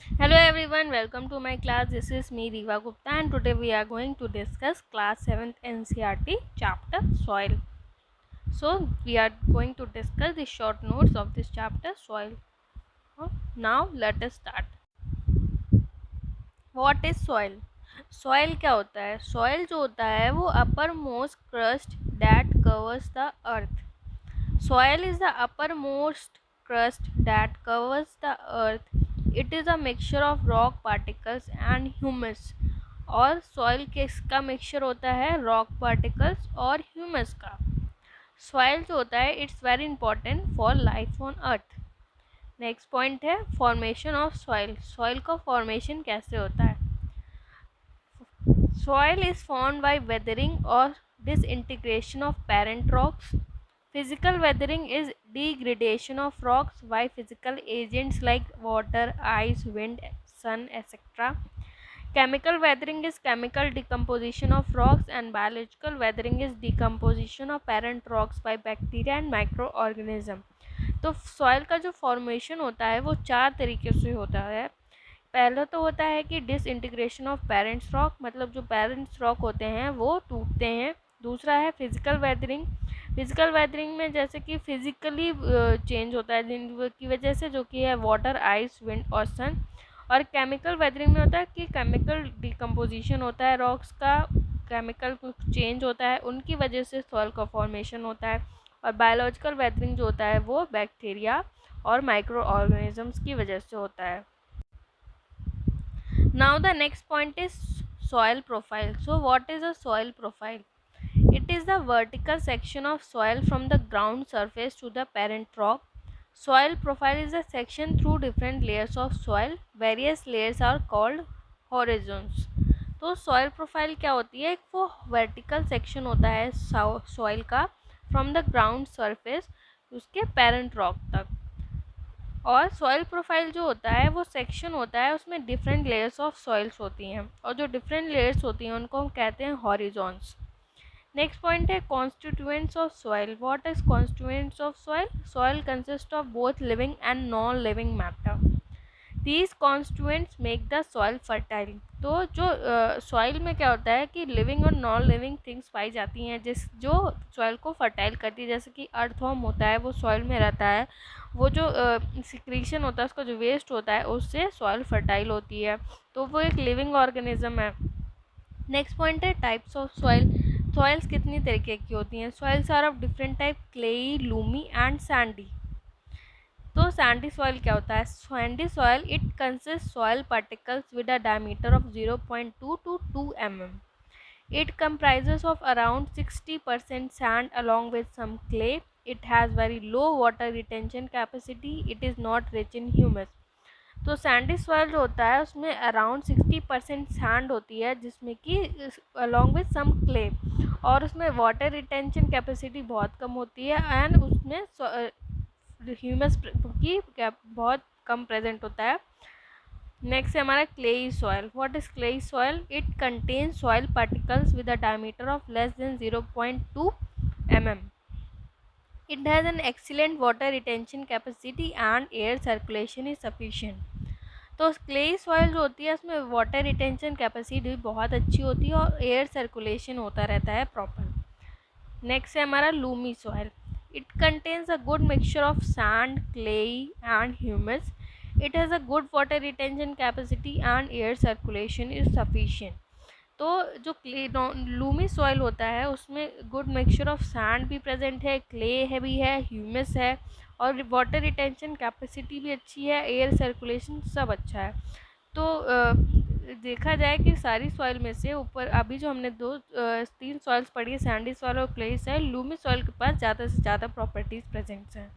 Hello everyone, welcome to my class. This is me Riva Gupta and today we are going to discuss class 7th NCERT chapter soil. So we are going to discuss the short notes of this chapter soil. Now let us start. What is soil? Soil क्या होता है? Soil जो होता है वो uppermost crust that covers the earth. Soil is the uppermost crust that covers the earth. It is a mixture of rock particles and humus. और soil किसका mixture होता है? रॉक पार्टिकल्स और ह्यूमस का. सॉइल जो होता है it's very important for life on earth. Next point है फॉर्मेशन ऑफ सॉइल. सॉइल का फॉर्मेशन कैसे होता है? Soil is formed by weathering और disintegration of parent rocks. Physical weathering is degradation of rocks by physical agents like water, ice, wind, sun, etc. Chemical weathering is chemical decomposition of rocks and biological weathering is decomposition of parent rocks by bacteria and microorganism. तो soil का जो formation होता है वो चार तरीके से होता है. पहला तो होता है कि डिसइंटीग्रेशन ऑफ पेरेंट्स रॉक, मतलब जो पेरेंट्स रॉक होते हैं वो टूटते हैं. दूसरा है फिजिकल वेदरिंग. फिजिकल वेदरिंग में जैसे कि फिजिकली चेंज होता है जिनकी वजह से, जो कि है वाटर, आइस, विंड और सन. और केमिकल वेदरिंग में होता है कि केमिकल डिकम्पोजिशन होता है रॉक्स का, केमिकल चेंज होता है, उनकी वजह से सॉइल का फॉर्मेशन होता है. और बायोलॉजिकल वेदरिंग जो होता है वो बैक्टीरिया और माइक्रो ऑर्गेनिजम्स की वजह से होता है. Now the next point is soil profile. So what is a soil profile? It is the vertical section of soil from the ground surface to the parent rock. Soil profile is a section through different layers of soil. Various layers are called horizons. तो soil profile क्या होती है? एक वो vertical section होता है soil का from the ground surface उसके पेरेंट रॉक तक. और सॉइल प्रोफाइल जो होता है वो सेक्शन होता है, उसमें डिफरेंट लेयर्स ऑफ सॉइल्स होती हैं और जो डिफरेंट लेयर्स होती हैं उनको हम कहते हैं हॉरिजॉन्स. नेक्स्ट पॉइंट है constituents of soil. What is constituents of soil? Soil consist of both living and non living matter. These constituents make the soil fertile. तो जो सॉइल में क्या होता है कि लिविंग और नॉन लिविंग थिंग्स पाई जाती हैं जिस जो सॉइल को फर्टाइल करती है. जैसे कि अर्थवॉर्म होता है वो सॉइल में रहता है, वो जो सिक्रीशन होता है उसका जो वेस्ट होता है उससे सॉइल फर्टाइल होती है, तो वो एक लिविंग ऑर्गेनिज्म है. नेक्स्ट पॉइंट है टाइप्स ऑफ सॉइल. सॉइल्स कितनी तरीके की होती हैं? Soils are of different type, clayey, loamy and sandy. तो सैंडी सॉइल क्या होता है? Sandy soil it consist soil particles with a diameter of 0.2 to 2 mm. It comprises of around 60% sand along with some clay. It has very low water retention capacity. It is not rich in humus. तो sandy soil जो होता है उसमें around 60% sand होती है जिसमें कि along with some clay, और उसमें वाटर रिटेंशन कैपेसिटी बहुत कम होती है एंड उसमें ह्यूमस की बहुत कम प्रेजेंट होता है. नेक्स्ट है हमारा clayey soil. What is clayey soil? It contain soil particles with a diameter of less than 0.2 mm. It has an excellent water retention capacity and air circulation is sufficient. तो clayey soil जो होती है उसमें water retention capacity बहुत अच्छी होती है और एयर सर्कुलेशन होता रहता है प्रॉपर. नेक्स्ट है हमारा loamy soil. It contains a good mixture of sand, clayey and humus. It has a good water retention capacity and air circulation is sufficient. तो जो लूमी सॉइल होता है उसमें गुड मिक्सचर ऑफ सैंड भी present है, clay है भी है, ह्यूमस है और वाटर रिटेंशन कैपेसिटी भी अच्छी है, एयर सर्कुलेशन सब अच्छा है. तो देखा जाए कि सारी सॉइल में से ऊपर अभी जो हमने तीन सॉइल्स पढ़ी है, सैंडी सॉइल और क्ले सॉइल, लूमी सॉइल के पास ज़्यादा से ज़्यादा प्रॉपर्टीज प्रेजेंट हैं.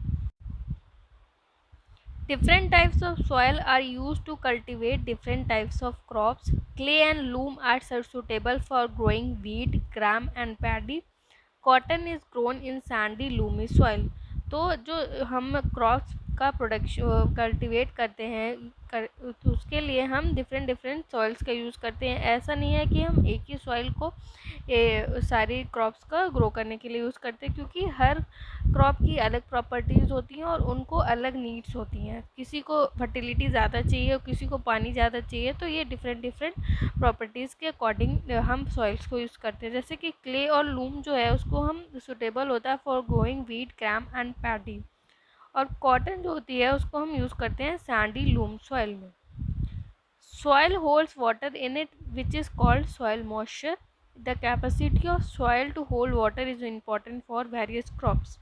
Different types of soil are used to cultivate different types of crops. Clay and loam are suitable for growing wheat, gram and paddy. Cotton is grown in sandy loamy soil. तो जो हम crops का production cultivate करते हैं तो उसके लिए हम डिफरेंट सॉइल्स का यूज़ करते हैं। ऐसा नहीं है कि हम एक ही सॉइल को सारी क्रॉप्स का ग्रो करने के लिए यूज़ करते हैं, क्योंकि हर क्रॉप की अलग प्रॉपर्टीज़ होती हैं और उनको अलग नीड्स होती हैं। किसी को फर्टिलिटी ज़्यादा चाहिए और किसी को पानी ज़्यादा चाहिए, तो ये डिफरेंट प्रॉपर्टीज़ के अकॉर्डिंग हम सॉइल्स को यूज़ करते हैं। जैसे कि क्ले और लूम जो है उसको हम सुटेबल होता है for growing wheat, gram and paddy, और कॉटन जो होती है उसको हम यूज़ करते हैं सैंडी लूम सॉइल में। Soil holds water in it, which is called soil moisture. The capacity of soil to hold water is important for various crops.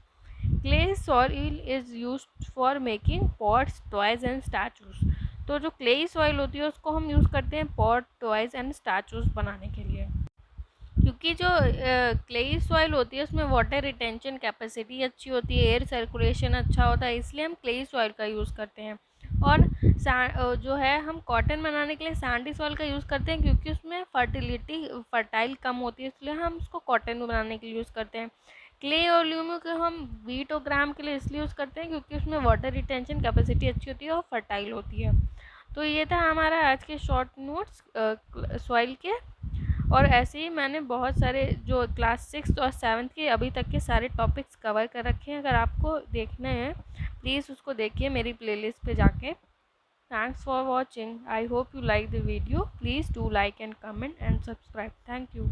Clay soil is used for making pots, toys and statues. तो जो clayey soil होती है उसको हम use करते हैं pot, toys and statues बनाने के लिए, क्योंकि जो क्लेई सॉइल होती है उसमें वाटर रिटेंशन कैपेसिटी अच्छी होती है, एयर सर्कुलेशन अच्छा होता है, इसलिए हम क्लेई सॉइल का यूज़ करते हैं। और जो है हम कॉटन बनाने के लिए सैंडी सॉइल का यूज़ करते हैं, क्योंकि उसमें फर्टाइल कम होती है, इसलिए हम उसको कॉटन बनाने के लिए यूज़ करते हैं। क्ले और ल्यूम को हम वीट और ग्राम के लिए इसलिए यूज़ करते हैं क्योंकि उसमें वाटर रिटेंशन कैपेसिटी अच्छी होती है और फर्टाइल होती है। तो ये था हमारा आज के शॉर्ट नोट्स सॉइल के। और ऐसे ही मैंने बहुत सारे जो क्लास 6 और 7 के अभी तक के सारे टॉपिक्स कवर कर रखे हैं। अगर आपको देखने हैं प्लीज़ उसको देखिए मेरी प्लेलिस्ट पे जाके। Thanks for watching. I hope you like the video. Please do like and comment and subscribe. Thank you.